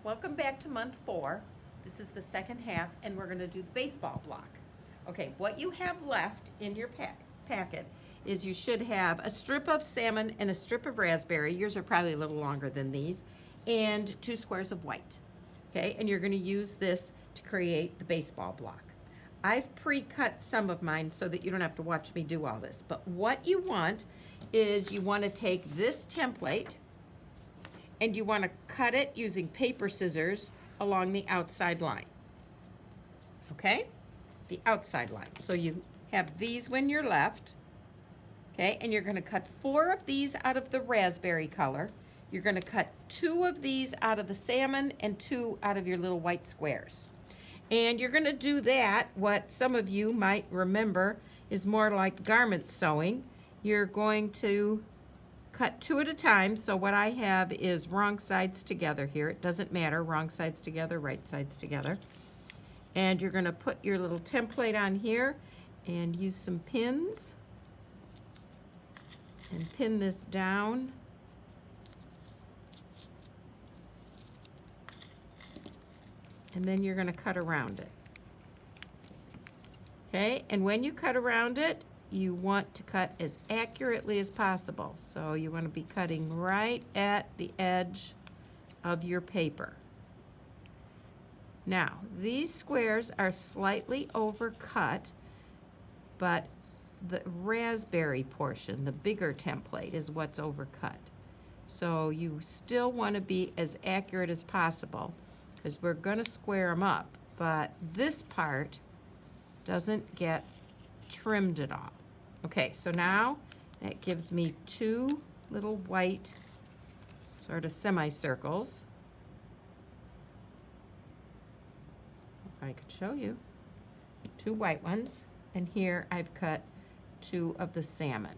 Welcome back to month 4. This is the second half, and we're going to do the baseball block. Okay, what you have left in your packet is you should have a strip of salmon and a strip of raspberry. Yours are probably a little longer than these, and 2 squares of white. Okay, and you're going to use this to create the baseball block. I've pre-cut some of mine so that you don't have to watch me do all this. But what you want is you want to take this template and you want to cut it using paper scissors along the outside line. Okay? The outside line. So you have these when you're left. Okay? And you're going to cut 4 of these out of the raspberry color. You're going to cut 2 of these out of the salmon and 2 out of your little white squares. And you're going to do that, what some of you might remember is more like garment sewing. You're going to cut 2 at a time. So what I have is wrong sides together here. It doesn't matter, wrong sides together, right sides together. And you're going to put your little template on here and use some pins and pin this down. And then you're going to cut around it. Okay, and when you cut around it, you want to cut as accurately as possible. So you want to be cutting right at the edge of your paper. Now, these squares are slightly overcut, but the raspberry portion, the bigger template, is what's overcut. So you still want to be as accurate as possible, because we're going to square them up, but this part doesn't get trimmed at all. Okay, so now that gives me 2 little white sort of semicircles. If I could show you. 2 white ones, and here I've cut 2 of the salmon.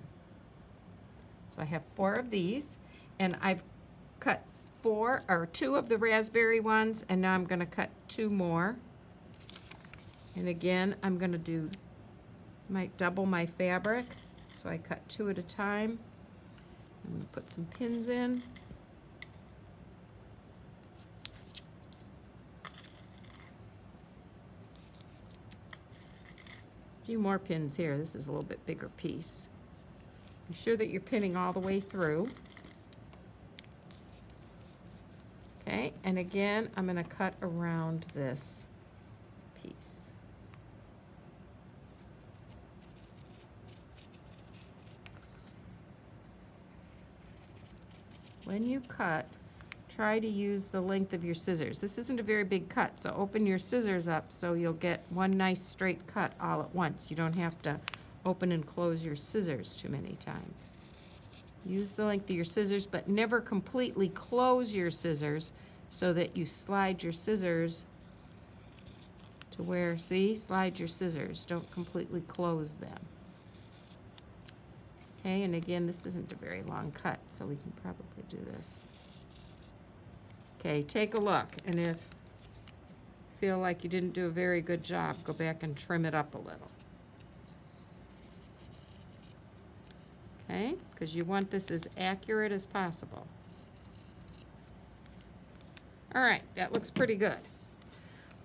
So I have 4 of these, and I've cut 2 of the raspberry ones, and now I'm going to cut 2 more. And again, I'm going to might double my fabric, so I cut 2 at a time. I'm going to put some pins in. A few more pins here. This is a little bit bigger piece. Be sure that you're pinning all the way through. Okay, and again, I'm going to cut around this piece. When you cut, try to use the length of your scissors. This isn't a very big cut, so open your scissors up so you'll get one nice straight cut all at once. You don't have to open and close your scissors too many times. Use the length of your scissors, but never completely close your scissors so that you slide your scissors to where, see, slide your scissors. Don't completely close them. Okay, and again, this isn't a very long cut, so we can probably do this. Okay, take a look, and if you feel like you didn't do a very good job, go back and trim it up a little. Okay, because you want this as accurate as possible. All right, that looks pretty good.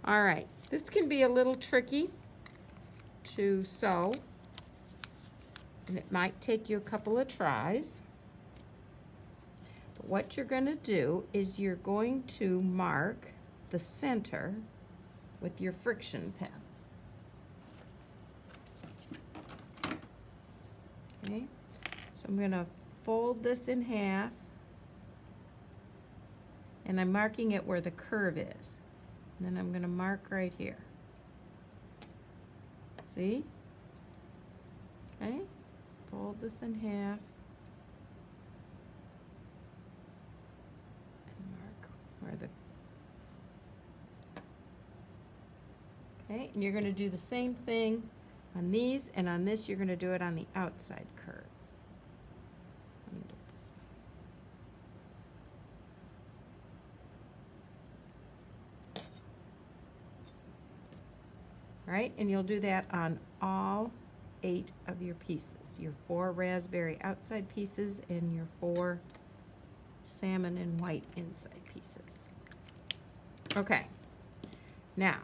All right, this can be a little tricky to sew, and it might take you a couple of tries. But what you're going to do is you're going to mark the center with your friction pen. Okay, so I'm going to fold this in half, and I'm marking it where the curve is. And then I'm going to mark right here. See? Okay, fold this in half and mark where the... Okay, and you're going to do the same thing on these, and on this you're going to do it on the outside curve. Let me do it this way. All right, and you'll do that on all 8 of your pieces, your 4 raspberry outside pieces and your 4 salmon and white inside pieces. Okay, now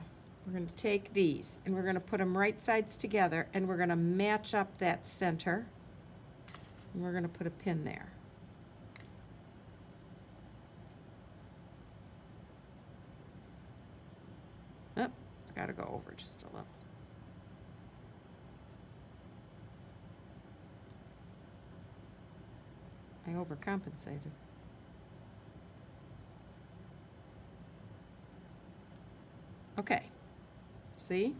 we're going to take these and we're going to put them right sides together and we're going to match up that center. And we're going to put a pin there. Oh, it's got to go over just a little. I overcompensated. Okay, see?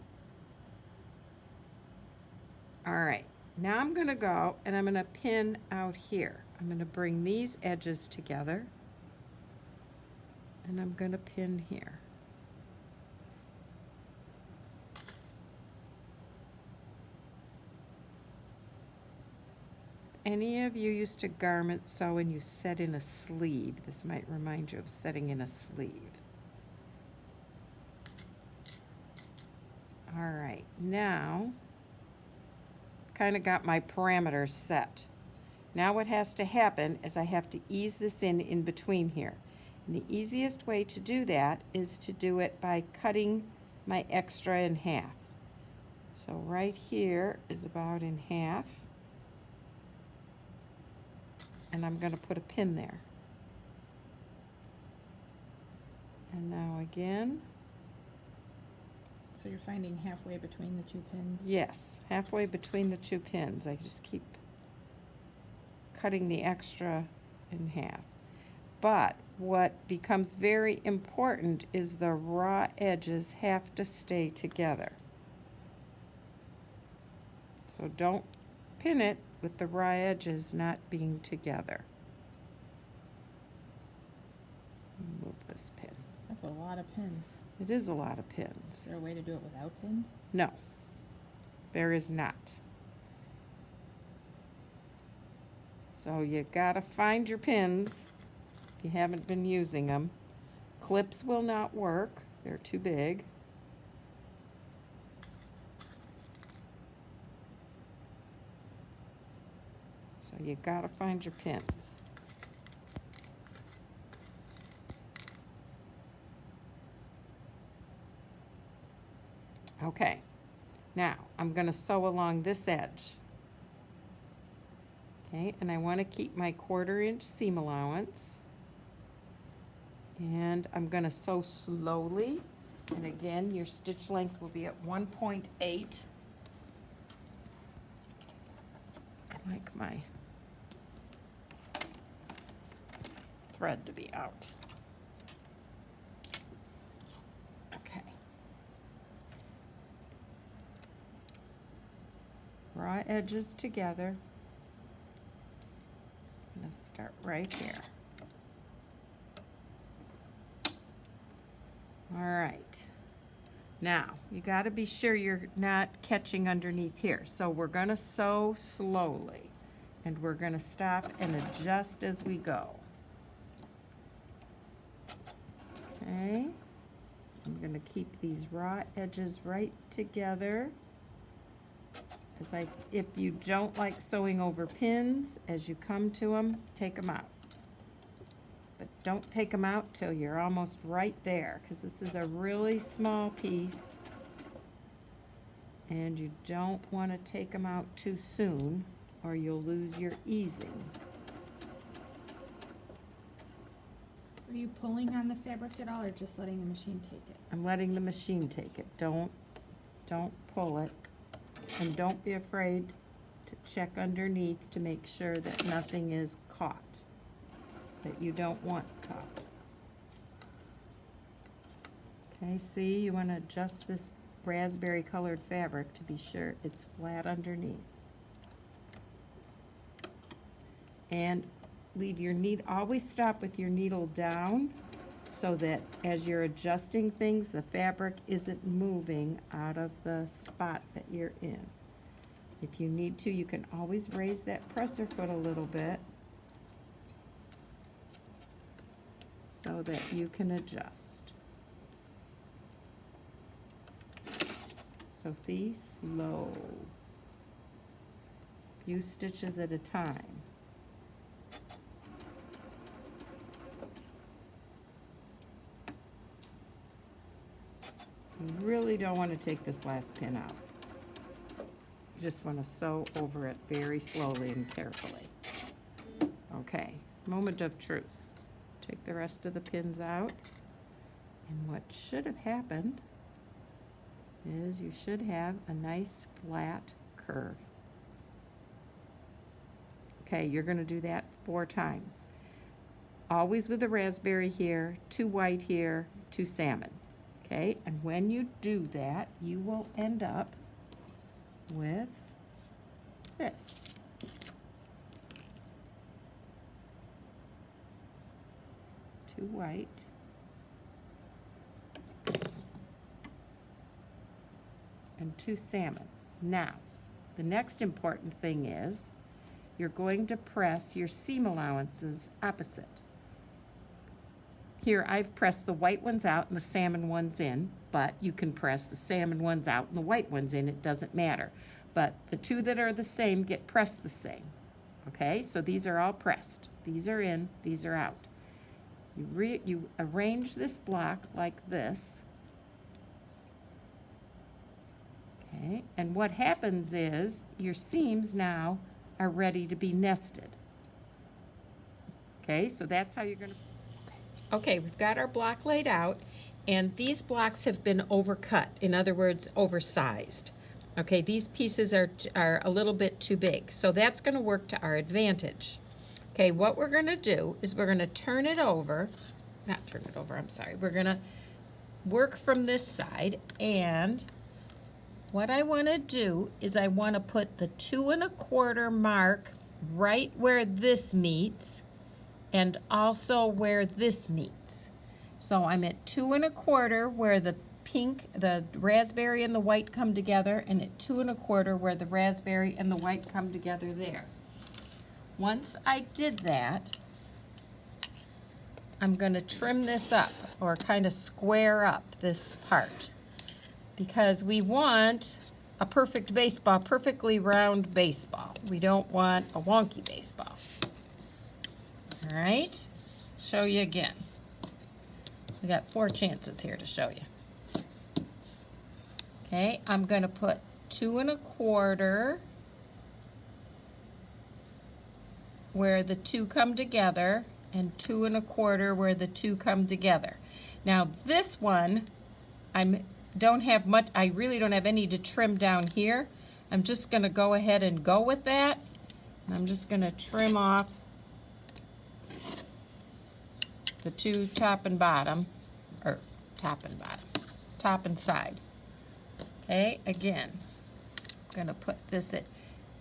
All right, now I'm gonna go and I'm gonna pin out here. I'm gonna bring these edges together and I'm gonna pin here. Any of you used to garment sew and you set in a sleeve, this might remind you of setting in a sleeve. All right, now, kind of got my parameters set. Now what has to happen is I have to ease this in between here. And the easiest way to do that is to do it by cutting my extra in half. So right here is about in half. And I'm going to put a pin there. And now again. So you're finding halfway between the two pins? Yes, halfway between the two pins. I just keep cutting the extra in half. But what becomes very important is the raw edges have to stay together. So don't pin it with the raw edges not being together. Move this pin. That's a lot of pins. It is a lot of pins. Is there a way to do it without pins? No, there is not. So you gotta find your pins if you haven't been using them. Clips will not work, they're too big. So you gotta find your pins. Okay, now I'm going to sew along this edge. Okay, and I want to keep my 1/4 inch seam allowance. And I'm going to sew slowly. And again, your stitch length will be at 1.8. I like my thread to be out. Okay. Raw edges together. I'm going to start right here. All right. Now, you got to be sure you're not catching underneath here. So we're going to sew slowly. And we're going to stop and adjust as we go. Okay. I'm going to keep these raw edges right together. If you don't like sewing over pins, as you come to them, take them out. But don't take them out till you're almost right there, because this is a really small piece. And you don't want to take them out too soon, or you'll lose your easing. Are you pulling on the fabric at all, or just letting the machine take it? I'm letting the machine take it. Don't pull it. And don't be afraid to check underneath to make sure that nothing is caught, that you don't want caught. Okay, see, you want to adjust this raspberry colored fabric to be sure it's flat underneath. And leave your needle, always stop with your needle down so that as you're adjusting things, the fabric isn't moving out of the spot that you're in. If you need to, you can always raise that presser foot a little bit so that you can adjust. So see, slow. Few stitches at a time. You really don't want to take this last pin out. You just want to sew over it very slowly and carefully. Okay, moment of truth. Take the rest of the pins out. And what should have happened is you should have a nice flat curve. Okay, you're going to do that 4 times. Always with the raspberry here, 2 white here, 2 salmon. Okay, and when you do that, you will end up with this. Two white. And 2 salmon. Now, the next important thing is you're going to press your seam allowances opposite. Here, I've pressed the white ones out and the salmon ones in, but you can press the salmon ones out and the white ones in. It doesn't matter. But the 2 that are the same get pressed the same. Okay, so these are all pressed. These are in, these are out. You arrange this block like this. Okay, and what happens is your seams now are ready to be nested. Okay, so that's how you're going to... Okay, we've got our block laid out, and these blocks have been overcut, in other words, oversized. Okay, these pieces are a little bit too big, so that's going to work to our advantage. Okay, what we're going to do is we're going to turn it over, we're going to work from this side, and what I want to do is I want to put the 2 1/4 mark right where this meets, and also where this meets. So I'm at 2 1/4 where the pink, the raspberry and the white come together, and at 2 1/4 where the raspberry and the white come together there. Once I did that, I'm going to trim this up, or kind of square up this part, because we want a perfect baseball, perfectly round baseball. We don't want a wonky baseball. All right, show you again. We got 4 chances here to show you. Okay, I'm going to put 2 1/4 where the 2 come together, and 2 1/4 where the 2 come together. Now this one, I really don't have any to trim down here. I'm just going to go ahead and go with that. And I'm just going to trim off the 2 top and bottom, or top and side. Okay, again, I'm going to put this at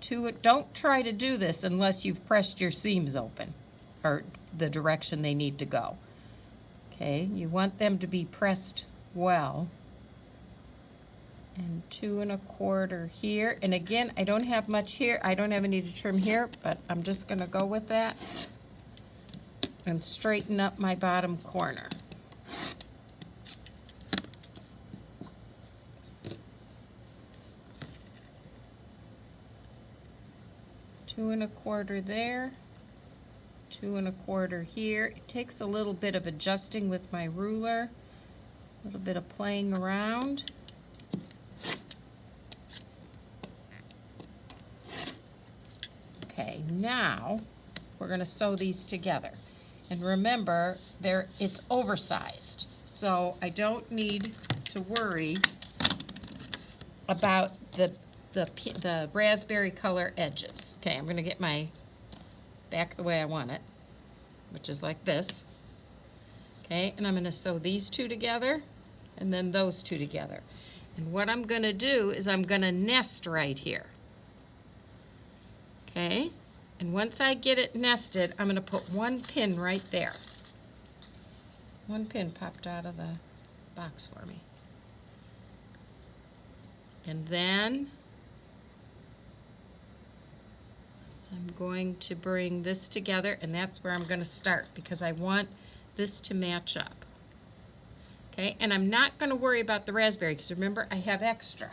2. Don't try to do this unless you've pressed your seams open, or the direction they need to go. Okay, you want them to be pressed well. And 2 1/4 here. And again, I don't have much here. I don't have any to trim here, but I'm just going to go with that and straighten up my bottom corner. Two and a quarter there, 2 1/4 here. It takes a little bit of adjusting with my ruler, a little bit of playing around. Okay, now we're going to sew these together. And remember, it's oversized, so I don't need to worry about the raspberry color edges. Okay, I'm going to get my back the way I want it, which is like this. Okay, and I'm going to sew these 2 together, and then those 2 together. And what I'm going to do is I'm going to nest right here. Okay, and once I get it nested, I'm going to put 1 pin right there. 1 pin popped out of the box for me. And then I'm going to bring this together, and that's where I'm going to start, because I want this to match up. Okay, and I'm not going to worry about the raspberry, because remember, I have extra.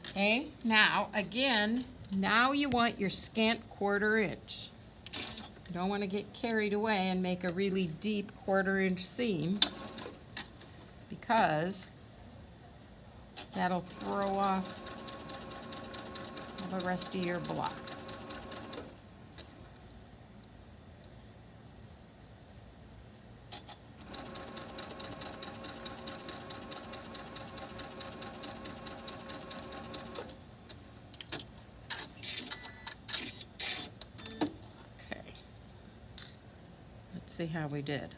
Okay, now again, now you want your scant 1/4 inch. You don't want to get carried away and make a really deep 1/4 inch seam, because That'll throw off all the rest of your block. See how we did.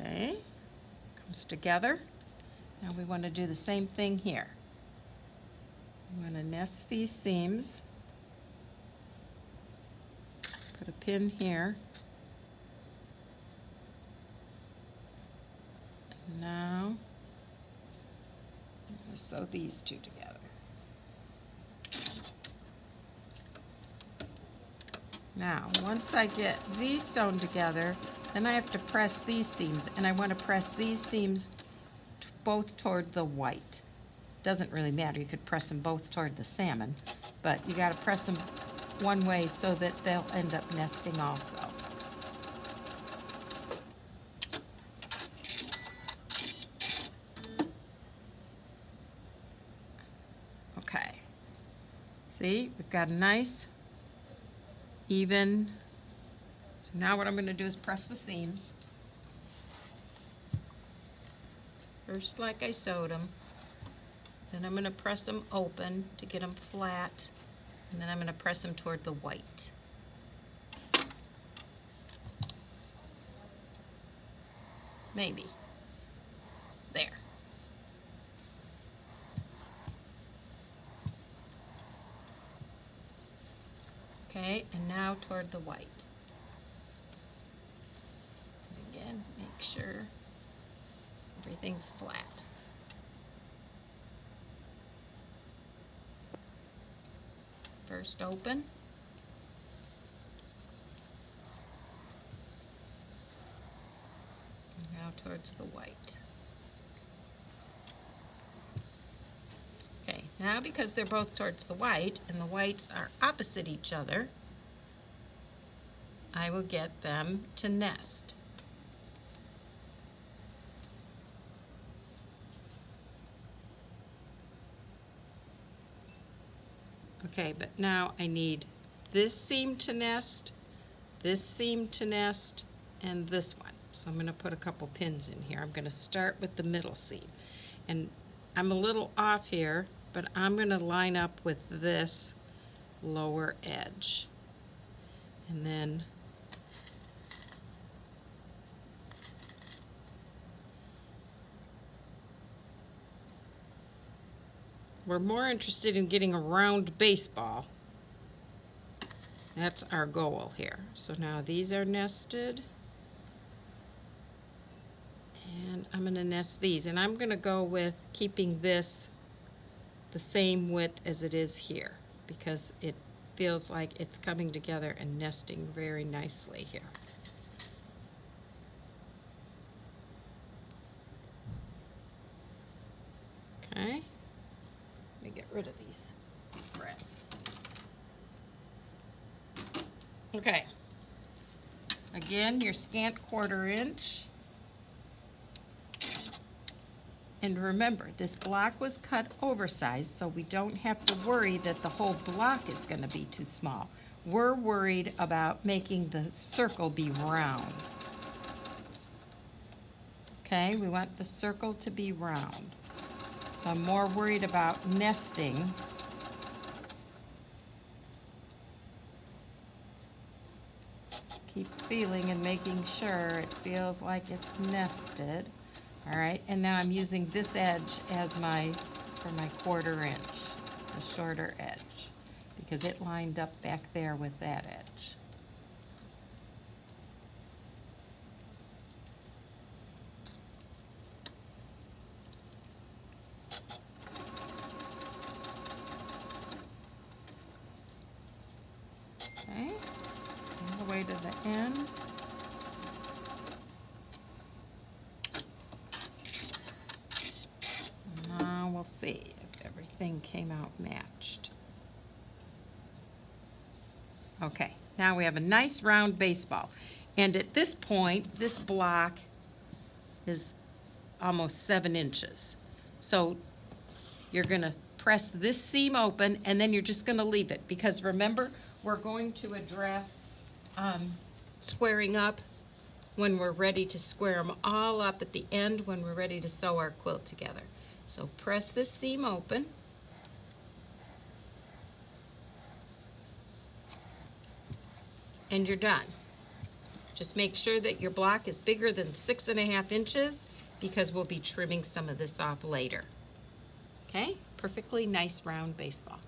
Okay, comes together. Now we want to do the same thing here. We want to nest these seams. Put a pin here. And now I'm going to sew these two together. Now, once I get these sewn together, then I have to press these seams, and I want to press these seams both toward the white. Doesn't really matter, you could press them both toward the salmon, but you got to press them one way so that they'll end up nesting also. Okay, see, we've got a nice even. So now what I'm going to do is press the seams. First like I sewed them. Then I'm going to press them open to get them flat. And then I'm going to press them toward the white. Maybe. There. Okay, and now toward the white. Again, make sure everything's flat. First open. And now towards the white. Okay, now because they're both towards the white and the whites are opposite each other, I will get them to nest. Okay, but now I need this seam to nest, this seam to nest, and this one. So I'm going to put a couple pins in here. I'm going to start with the middle seam. And I'm a little off here, but I'm going to line up with this lower edge. And then we're more interested in getting a round baseball. That's our goal here. So now these are nested. And I'm going to nest these. And I'm going to go with keeping this the same width as it is here, because it feels like it's coming together and nesting very nicely here. Okay. Let me get rid of these threads. Okay. Again, your scant 1/4 inch. And remember, this block was cut oversized, so we don't have to worry that the whole block is going to be too small. We're worried about making the circle be round. Okay, we want the circle to be round. So I'm more worried about nesting. Keep feeling and making sure it feels like it's nested. All right, and now I'm using this edge as for my 1/4 inch, the shorter edge, because it lined up back there with that edge. Okay, all the way to the end. We'll see if everything came out matched. Okay, now we have a nice round baseball. And at this point, this block is almost 7 inches. So you're gonna press this seam open and then you're just gonna leave it, because remember, we're going to address squaring up when we're ready to square them all up at the end when we're ready to sew our quilt together. So press this seam open. And you're done. Just make sure that your block is bigger than 6.5 inches, because we'll be trimming some of this off later. Okay? Perfectly nice round baseball.